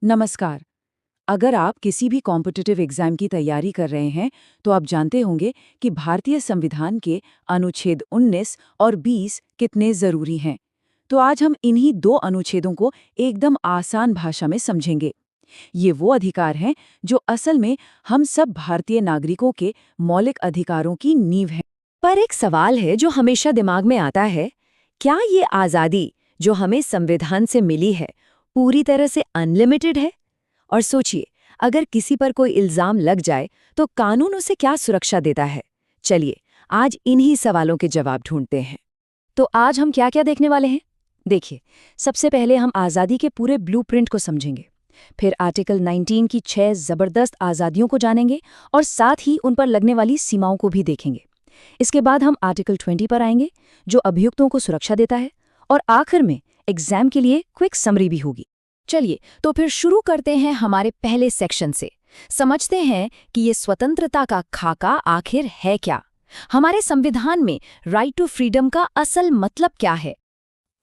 नमस्कार। अगर आप किसी भी कॉम्पिटिटिव एग्जाम की तैयारी कर रहे हैं तो आप जानते होंगे कि भारतीय संविधान के अनुच्छेद 19 और 20 कितने ज़रूरी हैं। तो आज हम इन्हीं दो अनुच्छेदों को एकदम आसान भाषा में समझेंगे। ये वो अधिकार हैं जो असल में हम सब भारतीय नागरिकों के मौलिक अधिकारों की नींव हैं। पर एक सवाल है जो हमेशा दिमाग में आता है, क्या ये आज़ादी जो हमें संविधान से मिली है पूरी तरह से अनलिमिटेड है? और सोचिए, अगर किसी पर कोई इल्जाम लग जाए तो कानून उसे क्या सुरक्षा देता है? चलिए, आज इन्हीं सवालों के जवाब ढूंढते हैं। तो आज हम क्या क्या देखने वाले हैं? देखिए, सबसे पहले हम आज़ादी के पूरे ब्लूप्रिंट को समझेंगे। फिर आर्टिकल 19 की 6 जबरदस्त आज़ादियों को जानेंगे और साथ ही उन पर लगने वाली सीमाओं को भी देखेंगे। इसके बाद हम आर्टिकल 20 पर आएंगे, जो अभियुक्तों को सुरक्षा देता है। और आखिर में एग्जाम के लिए क्विक समरी भी होगी। चलिए, तो फिर शुरू करते हैं हमारे पहले सेक्शन से। समझते हैं कि ये स्वतंत्रता का खाका आखिर है क्या। हमारे संविधान में राइट टू फ्रीडम का असल मतलब क्या है?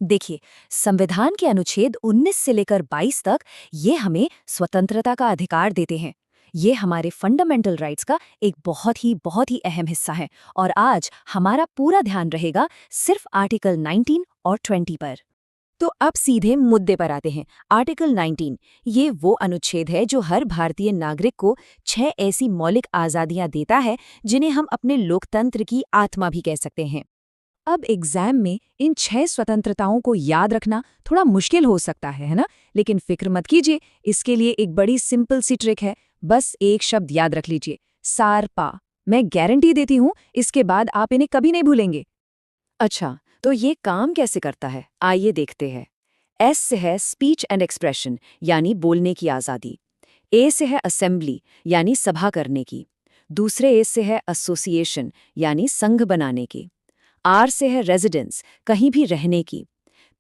देखिए, संविधान के अनुच्छेद 19 से लेकर 22 तक ये हमें स्वतंत्रता का अधिकार देते हैं। ये हमारे फंडामेंटल राइट्स का एक बहुत ही अहम हिस्सा है। और आज हमारा पूरा ध्यान रहेगा सिर्फ आर्टिकल 19 और 20 पर। तो अब सीधे मुद्दे पर आते हैं। आर्टिकल 19 ये वो अनुच्छेद है जो हर भारतीय नागरिक को 6 ऐसी मौलिक आज़ादियां देता है जिन्हें हम अपने लोकतंत्र की आत्मा भी कह सकते हैं। अब एग्जाम में इन 6 स्वतंत्रताओं को याद रखना थोड़ा मुश्किल हो सकता है ना? लेकिन फिक्र मत कीजिए, इसके लिए एक बड़ी सिंपल सी ट्रिक है। बस एक शब्द याद रख लीजिए, सारपा। मैं गारंटी देती हूँ इसके बाद आप इन्हें कभी नहीं भूलेंगे। अच्छा, तो ये काम कैसे करता है? आइए देखते हैं। एस से है स्पीच एंड एक्सप्रेशन, यानी बोलने की आज़ादी। ए से है असेंबली, यानी सभा करने की। दूसरे ए से है एसोसिएशन, यानी संघ बनाने की। आर से है रेजिडेंस, कहीं भी रहने की।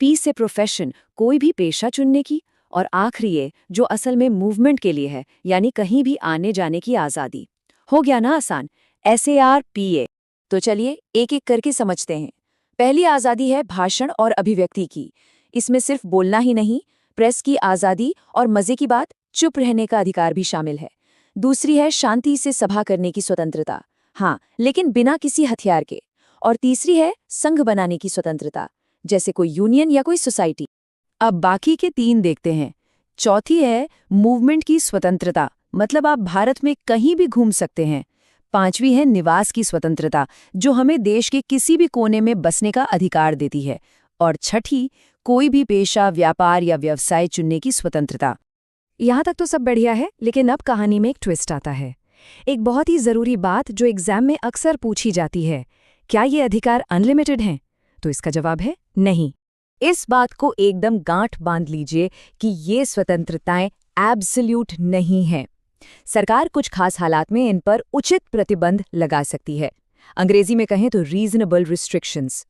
पी से प्रोफेशन, कोई भी पेशा चुनने की। और आखिरी ए जो असल में मूवमेंट के लिए है, यानी कहीं भी आने जाने की आज़ादी। हो गया ना आसान? SARPA। तो चलिए एक एक करके समझते हैं। पहली आज़ादी है भाषण और अभिव्यक्ति की। इसमें सिर्फ बोलना ही नहीं, प्रेस की आज़ादी और मज़े की बात, चुप रहने का अधिकार भी शामिल है। दूसरी है शांति से सभा करने की स्वतंत्रता, हाँ, लेकिन बिना किसी हथियार के। और तीसरी है संघ बनाने की स्वतंत्रता, जैसे कोई यूनियन या कोई सोसाइटी। अब बाकी के 3 देखते हैं। चौथी है मूवमेंट की स्वतंत्रता, मतलब आप भारत में कहीं भी घूम सकते हैं। पांचवी है निवास की स्वतंत्रता, जो हमें देश के किसी भी कोने में बसने का अधिकार देती है। और छठी, कोई भी पेशा, व्यापार या व्यवसाय चुनने की स्वतंत्रता। यहाँ तक तो सब बढ़िया है, लेकिन अब कहानी में एक ट्विस्ट आता है। एक बहुत ही जरूरी बात जो एग्जाम में अक्सर पूछी जाती है, क्या ये अधिकार अनलिमिटेड हैं? तो इसका जवाब है नहीं। इस बात को एकदम गांठ बांध लीजिए कि ये स्वतंत्रताएं एब्सोल्यूट नहीं हैं। सरकार कुछ खास हालात में इन पर उचित प्रतिबंध लगा सकती है। अंग्रेजी में कहें तो रीजनेबल रिस्ट्रिक्शंस।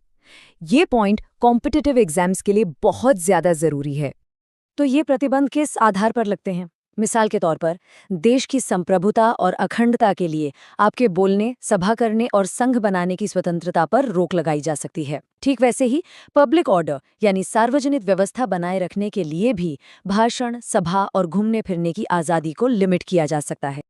ये पॉइंट कॉम्पिटिटिव एग्जाम्स के लिए बहुत ज्यादा जरूरी है। तो ये प्रतिबंध किस आधार पर लगते हैं? मिसाल के तौर पर, देश की संप्रभुता और अखंडता के लिए आपके बोलने, सभा करने और संघ बनाने की स्वतंत्रता पर रोक लगाई जा सकती है। ठीक वैसे ही पब्लिक ऑर्डर यानी सार्वजनिक व्यवस्था बनाए रखने के लिए भी भाषण, सभा और घूमने फिरने की आज़ादी को लिमिट किया जा सकता है।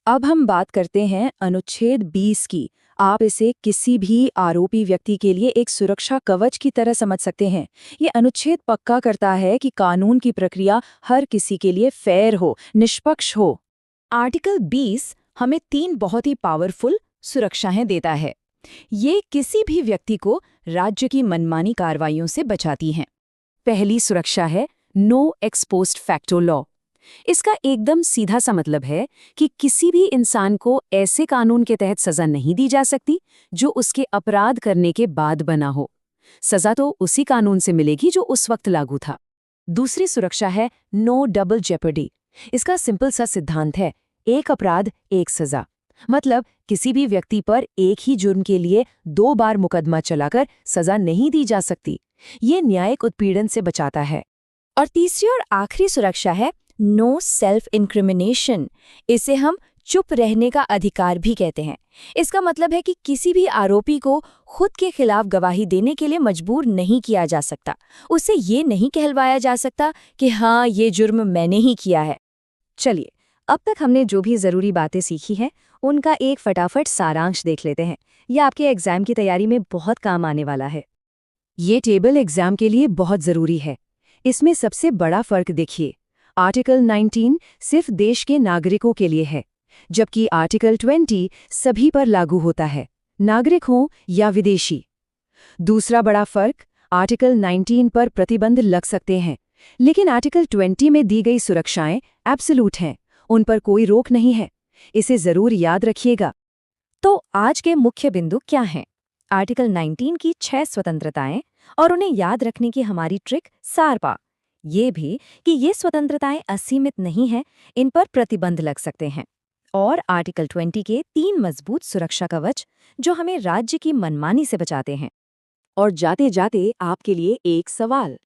अब हम बात करते हैं अनुच्छेद 20 की। आप इसे किसी भी आरोपी व्यक्ति के लिए एक सुरक्षा कवच की तरह समझ सकते हैं। ये अनुच्छेद पक्का करता है कि कानून की प्रक्रिया हर किसी के लिए फेयर हो, निष्पक्ष हो। आर्टिकल 20 हमें 3 बहुत ही पावरफुल सुरक्षाएं देता है। ये किसी भी व्यक्ति को राज्य की मनमानी कार्रवाइयों से बचाती हैं। पहली सुरक्षा है no ex post facto law. इसका एकदम सीधा सा मतलब है कि किसी भी इंसान को ऐसे कानून के तहत सजा नहीं दी जा सकती जो उसके अपराध करने के बाद बना हो। सजा तो उसी कानून से मिलेगी जो उस वक्त लागू था। दूसरी सुरक्षा है नो डबल जेपर्डी। इसका सिंपल सा सिद्धांत है, एक अपराध एक सजा। मतलब किसी भी व्यक्ति पर एक ही जुर्म के लिए 2 बार मुकदमा चलाकर सजा नहीं दी जा सकती। ये न्यायिक उत्पीड़न से बचाता है। और तीसरी और आखिरी सुरक्षा है नो सेल्फ इंक्रिमिनेशन। इसे हम चुप रहने का अधिकार भी कहते हैं। इसका मतलब है कि किसी भी आरोपी को खुद के खिलाफ गवाही देने के लिए मजबूर नहीं किया जा सकता। उससे ये नहीं कहलवाया जा सकता कि हाँ, ये जुर्म मैंने ही किया है। चलिए, अब तक हमने जो भी ज़रूरी बातें सीखी हैं, उनका एक फटाफट सारांश देख लेते हैं। यह आपके एग्जाम की तैयारी में बहुत काम आने वाला है। ये टेबल एग्जाम के लिए बहुत ज़रूरी है। इसमें सबसे बड़ा फर्क देखिए, आर्टिकल 19 सिर्फ देश के नागरिकों के लिए है, जबकि आर्टिकल 20 सभी पर लागू होता है, नागरिक हों या विदेशी। दूसरा बड़ा फर्क, आर्टिकल 19 पर प्रतिबंध लग सकते हैं, लेकिन आर्टिकल 20 में दी गई सुरक्षाएं एब्सोल्यूट हैं, उन पर कोई रोक नहीं है। इसे ज़रूर याद रखिएगा। तो आज के मुख्य बिंदु क्या हैं? आर्टिकल 19 की 6 स्वतंत्रताएं और उन्हें याद रखने की हमारी ट्रिक सारपा। ये भी कि ये स्वतंत्रताएं असीमित नहीं हैं, इन पर प्रतिबंध लग सकते हैं। और आर्टिकल 20 के 3 मजबूत सुरक्षा कवच जो हमें राज्य की मनमानी से बचाते हैं। और जाते जाते आपके लिए एक सवाल।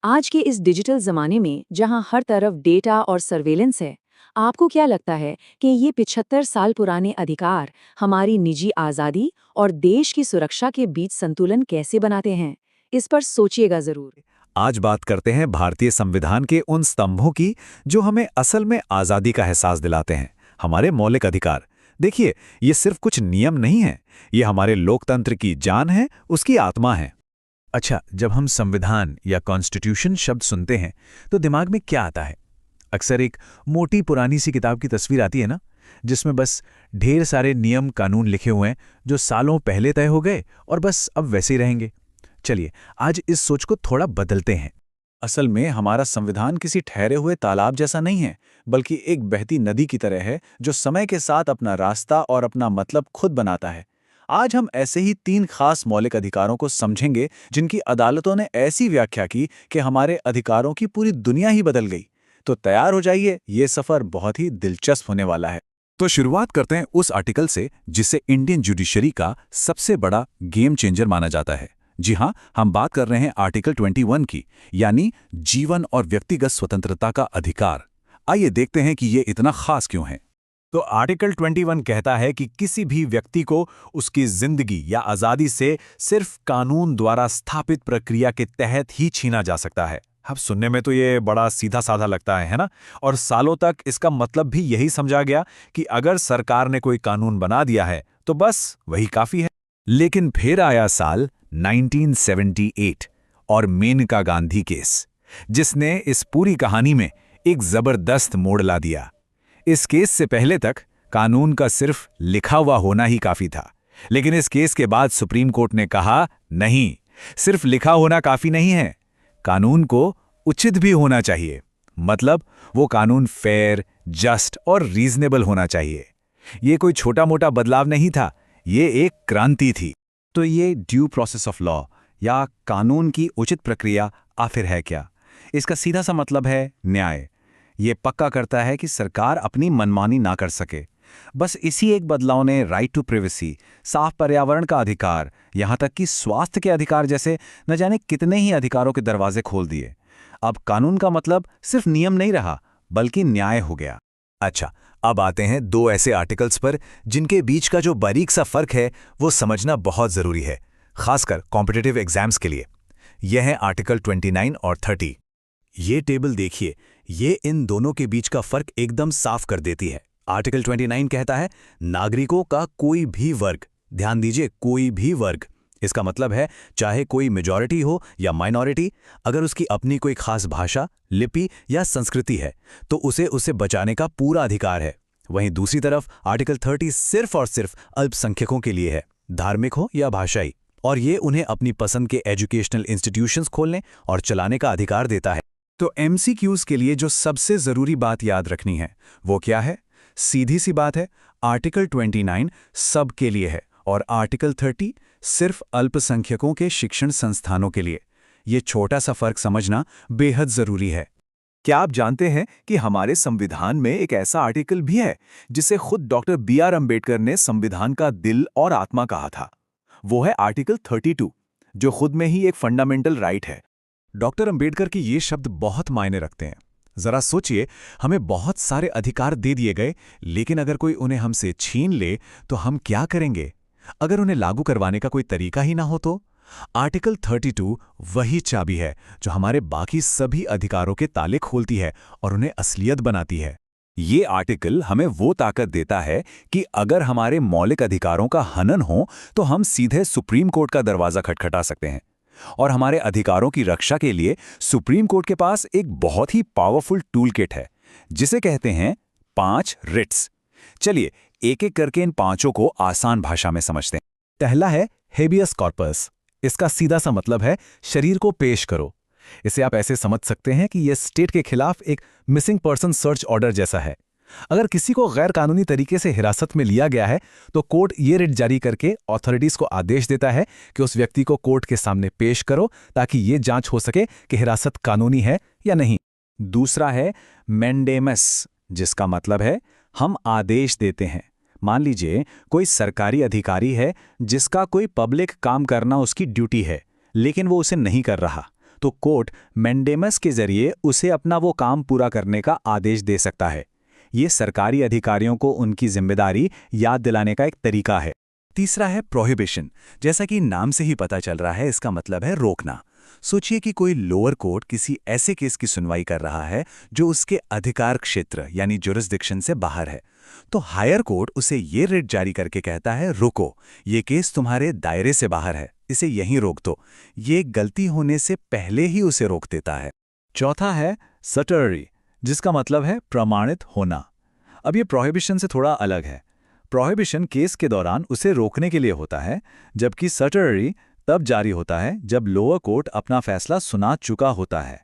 आज के इस डिजिटल ज़माने में जहां हर तरफ डेटा और सर्वेलेंस है, आपको क्या लगता है कि ये 75 साल पुराने अधिकार हमारी निजी आज़ादी और देश की सुरक्षा के बीच संतुलन कैसे बनाते हैं? इस पर सोचिएगा ज़रूर। आज बात करते हैं भारतीय संविधान के उन स्तंभों की जो हमें असल में आज़ादी का एहसास दिलाते हैं, हमारे मौलिक अधिकार। देखिए, ये सिर्फ कुछ नियम नहीं है, ये हमारे लोकतंत्र की जान है, उसकी आत्मा है। अच्छा, जब हम संविधान या कॉन्स्टिट्यूशन शब्द सुनते हैं तो दिमाग में क्या आता है? अक्सर एक मोटी पुरानी सी किताब की तस्वीर आती है ना, जिसमें बस ढेर सारे नियम कानून लिखे हुए हैं जो सालों पहले तय हो गए और बस अब वैसे ही रहेंगे। चलिए, आज इस सोच को थोड़ा बदलते हैं। असल में हमारा संविधान किसी ठहरे हुए तालाब जैसा नहीं है, बल्कि एक बहती नदी की तरह है जो समय के साथ अपना रास्ता और अपना मतलब खुद बनाता है। आज हम ऐसे ही 3 खास मौलिक अधिकारों को समझेंगे जिनकी अदालतों ने ऐसी व्याख्या की कि हमारे अधिकारों की पूरी दुनिया ही बदल गई। तो तैयार हो जाइए, ये सफर बहुत ही दिलचस्प होने वाला है। तो शुरुआत करते हैं उस आर्टिकल से जिसे इंडियन जुडिशरी का सबसे बड़ा गेम चेंजर माना जाता है। जी हाँ, हम बात कर रहे हैं आर्टिकल 21 की, यानी जीवन और व्यक्तिगत स्वतंत्रता का अधिकार। आइए देखते हैं कि ये इतना खास क्यों है। तो आर्टिकल 21 कहता है कि किसी भी व्यक्ति को उसकी जिंदगी या आज़ादी से सिर्फ कानून द्वारा स्थापित प्रक्रिया के तहत ही छीना जा सकता है। अब सुनने में तो ये बड़ा सीधा साधा लगता है ना? और सालों तक इसका मतलब भी यही समझा गया कि अगर सरकार ने कोई कानून बना दिया है तो बस वही काफी है। लेकिन फिर आया साल 1978 और मेनका गांधी केस, जिसने इस पूरी कहानी में एक जबरदस्त मोड़ ला दिया। इस केस से पहले तक कानून का सिर्फ लिखा हुआ होना ही काफी था, लेकिन इस केस के बाद सुप्रीम कोर्ट ने कहा, नहीं, सिर्फ लिखा होना काफी नहीं है, कानून को उचित भी होना चाहिए। मतलब वो कानून फेयर, जस्ट और रीजनेबल होना चाहिए। ये कोई छोटा मोटा बदलाव नहीं था, ये एक क्रांति थी। तो ये ड्यू प्रोसेस ऑफ लॉ या कानून की उचित प्रक्रिया आखिर है क्या? इसका सीधा सा मतलब है न्याय। ये पक्का करता है कि सरकार अपनी मनमानी ना कर सके। बस इसी एक बदलाव ने राइट टू प्राइवेसी, साफ पर्यावरण का अधिकार, यहाँ तक कि स्वास्थ्य के अधिकार जैसे न जाने कितने ही अधिकारों के दरवाजे खोल दिए। अब कानून का मतलब सिर्फ नियम नहीं रहा, बल्कि न्याय हो गया। अच्छा, अब आते हैं 2 ऐसे आर्टिकल्स पर जिनके बीच का जो बारीक सा फर्क है वो समझना बहुत जरूरी है, खासकर कॉम्पिटिटिव एग्जाम्स के लिए। यह है आर्टिकल 29 और 30। ये टेबल देखिए, ये इन दोनों के बीच का फर्क एकदम साफ कर देती है। आर्टिकल 29 कहता है नागरिकों का कोई भी वर्ग, ध्यान दीजिए, कोई भी वर्ग। इसका मतलब है चाहे कोई मेजॉरिटी हो या माइनॉरिटी, अगर उसकी अपनी कोई खास भाषा, लिपि या संस्कृति है तो उसे बचाने का पूरा अधिकार है। वहीं दूसरी तरफ आर्टिकल 30 सिर्फ और सिर्फ अल्पसंख्यकों के लिए है, धार्मिक हो या भाषाई, और ये उन्हें अपनी पसंद के एजुकेशनल इंस्टीट्यूशंस खोलने और चलाने का अधिकार देता है। तो एमसीक्यूज के लिए जो सबसे जरूरी बात याद रखनी है वो क्या है? सीधी सी बात है, आर्टिकल 29 सब के लिए है और आर्टिकल 30 सिर्फ अल्पसंख्यकों के शिक्षण संस्थानों के लिए। ये छोटा सा फर्क समझना बेहद जरूरी है। क्या आप जानते हैं कि हमारे संविधान में एक ऐसा आर्टिकल भी है जिसे खुद डॉक्टर BR अम्बेडकर ने संविधान का दिल और आत्मा कहा था? वो है आर्टिकल 32, जो खुद में ही एक फंडामेंटल राइट है। डॉक्टर अम्बेडकर के ये शब्द बहुत मायने रखते हैं। जरा सोचिए, हमें बहुत सारे अधिकार दे दिए गए, लेकिन अगर कोई उन्हें हमसे छीन ले तो हम क्या करेंगे? अगर उन्हें लागू करवाने का कोई तरीका ही ना हो तो? आर्टिकल 32 वही चाबी है जो हमारे बाकी सभी अधिकारों के ताले खोलती है और उन्हें असलियत बनाती है। ये आर्टिकल हमें वो ताकत देता है कि अगर हमारे मौलिक अधिकारों का हनन हो तो हम सीधे सुप्रीम कोर्ट का दरवाजा खटखटा सकते हैं। और हमारे अधिकारों की रक्षा के लिए सुप्रीम कोर्ट के पास एक बहुत ही पावरफुल टूल किट है, जिसे कहते हैं 5 रिट्स। चलिए एक एक करके इन पांचों को आसान भाषा में समझते हैं। पहला है हेबियस कॉर्पस। इसका सीधा सा मतलब है शरीर को पेश करो। इसे आप ऐसे समझ सकते हैं कि यह स्टेट के खिलाफ एक मिसिंग पर्सन सर्च ऑर्डर जैसा है। अगर किसी को गैर कानूनी तरीके से हिरासत में लिया गया है तो कोर्ट ये रिट जारी करके अथॉरिटीज को आदेश देता है कि उस व्यक्ति को कोर्ट के सामने पेश करो ताकि ये जांच हो सके कि हिरासत कानूनी है या नहीं। दूसरा है मैंडेमस, जिसका मतलब है हम आदेश देते हैं। मान लीजिए कोई सरकारी अधिकारी है जिसका कोई पब्लिक काम करना उसकी ड्यूटी है, लेकिन वो उसे नहीं कर रहा, तो कोर्ट मैंडेमस के जरिए उसे अपना वो काम पूरा करने का आदेश दे सकता है। ये सरकारी अधिकारियों को उनकी जिम्मेदारी याद दिलाने का एक तरीका है। तीसरा है प्रोहिबिशन। जैसा कि नाम से ही पता चल रहा है, इसका मतलब है रोकना। सोचिए कि कोई लोअर कोर्ट किसी ऐसे केस की सुनवाई कर रहा है जो उसके अधिकार क्षेत्र यानी जुरिस्डिक्शन से बाहर है, तो हायर कोर्ट उसे ये रिट जारी करके कहता है रुको, ये केस तुम्हारे दायरे से बाहर है, इसे यहीं रोक दो। ये गलती होने से पहले ही उसे रोक देता है। चौथा है सटरी, जिसका मतलब है प्रमाणित होना। अब ये प्रोहिबिशन से थोड़ा अलग है। प्रोहिबिशन केस के दौरान उसे रोकने के लिए होता है, जबकि सटरी तब जारी होता है जब लोअर कोर्ट अपना फैसला सुना चुका होता है।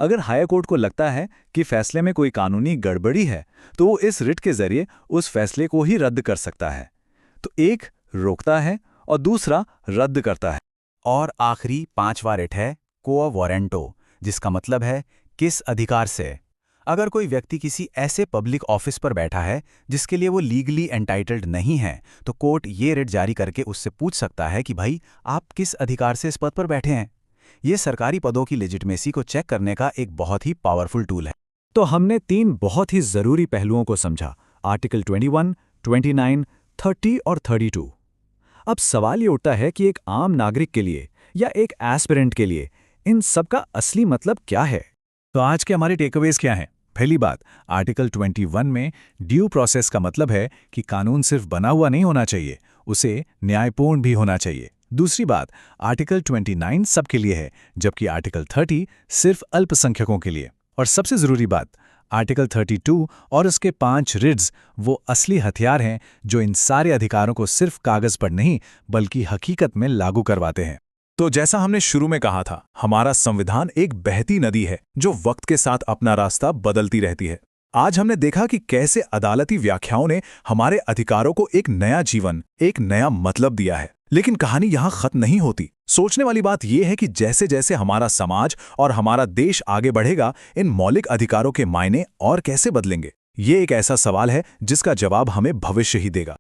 अगर हायर कोर्ट को लगता है कि फैसले में कोई कानूनी गड़बड़ी है तो वो इस रिट के जरिए उस फैसले को ही रद्द कर सकता है। तो एक रोकता है और दूसरा रद्द करता है। और आखिरी पांचवा रिट है कोआ वारंटो, जिसका मतलब है किस अधिकार से। अगर कोई व्यक्ति किसी ऐसे पब्लिक ऑफिस पर बैठा है जिसके लिए वो लीगली एंटाइटल्ड नहीं है, तो कोर्ट ये रिट जारी करके उससे पूछ सकता है कि भाई आप किस अधिकार से इस पद पर बैठे हैं। ये सरकारी पदों की लेजिटिमेसी को चेक करने का एक बहुत ही पावरफुल टूल है। तो हमने 3 बहुत ही जरूरी पहलुओं को समझा, आर्टिकल 21, 29, 30 और 32। अब सवाल ये उठता है कि एक आम नागरिक के लिए या एक एस्पिरेंट के लिए इन सब का असली मतलब क्या है। तो आज के हमारे टेकअवेज क्या हैं? पहली बात, आर्टिकल 21 में ड्यू प्रोसेस का मतलब है कि कानून सिर्फ बना हुआ नहीं होना चाहिए, उसे न्यायपूर्ण भी होना चाहिए। दूसरी बात, आर्टिकल 29 सबके लिए है, जबकि आर्टिकल 30 सिर्फ अल्पसंख्यकों के लिए। और सबसे जरूरी बात, आर्टिकल 32 और उसके 5 रिट्स वो असली हथियार हैं जो इन सारे अधिकारों को सिर्फ कागज पर नहीं बल्कि हकीकत में लागू करवाते हैं। तो जैसा हमने शुरू में कहा था, हमारा संविधान एक बहती नदी है जो वक्त के साथ अपना रास्ता बदलती रहती है। आज हमने देखा कि कैसे अदालती व्याख्याओं ने हमारे अधिकारों को एक नया जीवन, एक नया मतलब दिया है। लेकिन कहानी यहाँ खत्म नहीं होती। सोचने वाली बात यह है कि जैसे जैसे हमारा समाज और हमारा देश आगे बढ़ेगा, इन मौलिक अधिकारों के मायने और कैसे बदलेंगे। ये एक ऐसा सवाल है जिसका जवाब हमें भविष्य ही देगा।